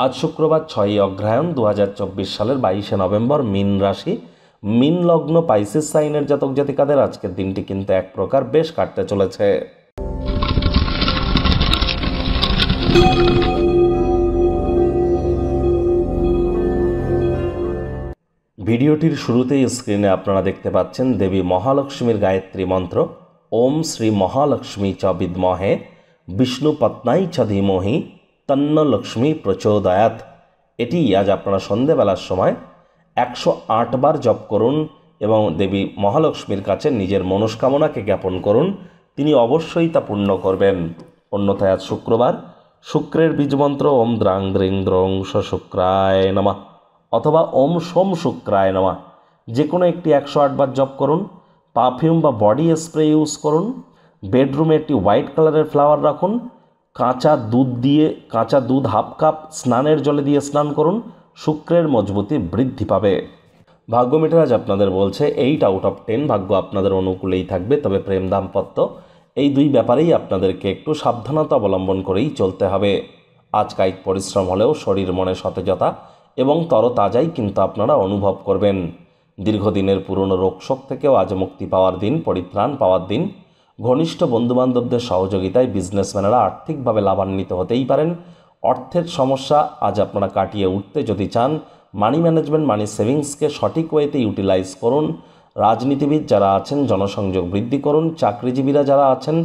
আজ শুক্রবার 6ই অগ্রহায়ণ 2024 সালের 22শে নভেম্বর, মীন রাশি, মীন লগ্ন, পাইসিস সাইনের জাতক জাতিকাদের আজকের দিনটি কিন্তু এক প্রকার বেশ কাটতে চলেছে। ভিডিওটির শুরুতেই স্ক্রিনে আপনারা দেখতে পাচ্ছেন দেবী মহালক্ষ্মীর গায়ত্রী মন্ত্র, ওম শ্রী মহালক্ষ্মী চ বিদ্মহে বিষ্ণু পত্নাই চ ধীমহি তন্ন লক্ষ্মী প্রচোদয়াৎ। এটি আজ আপনারা সন্ধেবেলার সময় 108 বার জপ করুন এবং দেবী মহালক্ষ্মীর কাছে নিজের মনস্কামনাকে জ্ঞাপন করুন, তিনি অবশ্যই তা পূর্ণ করবেন। অন্যথায় আজ শুক্রবার, শুক্রের বীজমন্ত্র ওম দ্রাং দ্রিং দ্রং শুক্রায় নমঃ অথবা ওম সোম শুক্রায় নমঃ, যে কোনো একটি 108 বার জপ করুন। পারফিউম বা বডি স্প্রে ইউজ করুন। বেডরুমে একটি হোয়াইট কালারের ফ্লাওয়ার রাখুন। কাঁচা দুধ হাফ কাপ স্নানের জলে দিয়ে স্নান করুন, শুক্রের মজবুতি বৃদ্ধি পাবে। ভাগ্য মিটার আজ আপনাদের বলছে 8 আউট অফ 10 ভাগ্য আপনাদের অনুকূলেই থাকবে, তবে প্রেম দাম্পত্য এই দুই ব্যাপারেই আপনাদেরকে একটু সাবধানতা অবলম্বন করেই চলতে হবে। আজ কায়িক পরিশ্রম হলেও শরীর মনে সতেজতা এবং তরতাজাই কিন্তু আপনারা অনুভব করবেন। দীর্ঘদিনের পুরনো রোগশোক থেকেও আজ মুক্তি পাওয়ার দিন, পরিত্রাণ পাওয়ার দিন। ঘনিষ্ঠ বন্ধুবান্ধবদের সহযোগিতায় বিজনেসম্যানেরা আর্থিকভাবে লাভান্বিত হতেই পারেন। অর্থের সমস্যা আজ আপনারা কাটিয়ে উঠতে যদি চান, মানি ম্যানেজমেন্ট, মানি সেভিংসকে সঠিক ওয়েতে ইউটিলাইজ করুন। রাজনীতিবিদ যারা আছেন জনসংযোগ বৃদ্ধি করুন। চাকরিজীবীরা যারা আছেন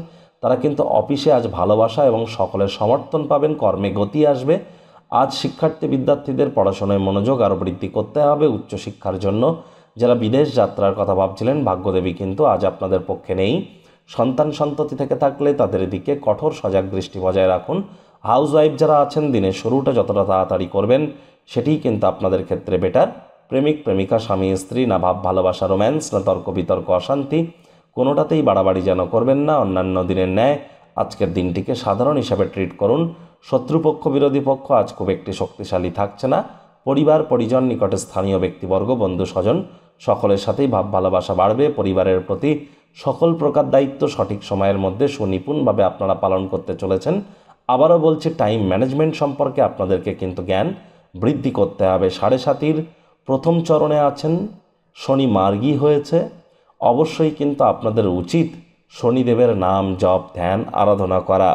তারা কিন্তু অফিসে আজ ভালোবাসা এবং সকলের সমর্থন পাবেন, কর্মে গতি আসবে। আজ শিক্ষার্থী বিদ্যার্থীদের পড়াশোনায় মনোযোগ আরও বৃদ্ধি করতে হবে। উচ্চশিক্ষার জন্য যারা বিদেশ যাত্রার কথা ভাবছিলেন, ভাগ্যদেবী কিন্তু আজ আপনাদের পক্ষে নেই। সন্তান সন্ততি থেকে থাকলে তাদের দিকে কঠোর সজাগ দৃষ্টি বজায় রাখুন। হাউসওয়াইফ যারা আছেন দিনের শুরুটা যতটা তাড়াতাড়ি করবেন সেটিই কিন্তু আপনাদের ক্ষেত্রে বেটার। প্রেমিক প্রেমিকা, স্বামী স্ত্রী, না ভাব ভালোবাসা রোম্যান্স, না তর্ক বিতর্ক অশান্তি, কোনোটাতেই বাড়াবাড়ি যেন করবেন না। অন্যান্য দিনের ন্যায় আজকের দিনটিকে সাধারণ হিসাবে ট্রিট করুন। শত্রুপক্ষ বিরোধী পক্ষ আজ খুব একটি শক্তিশালী থাকছে না। পরিবার পরিজন, নিকটে স্থানীয় ব্যক্তিবর্গ, বন্ধু স্বজন সকলের সাথেই ভাব ভালোবাসা বাড়বে। পরিবারের প্রতি সকল প্রকার দায়িত্ব সঠিক সময়ের মধ্যে সুনিপুণভাবে আপনারা পালন করতে চলেছেন। আবারও বলছি, টাইম ম্যানেজমেন্ট সম্পর্কে আপনাদেরকে কিন্তু জ্ঞান বৃদ্ধি করতে হবে। 7.5 প্রথম চরণে আছেন, শনি মার্গী হয়েছে। অবশ্যই কিন্তু আপনাদের উচিত শনিদেবের নাম জপ, ধ্যান, আরাধনা করা।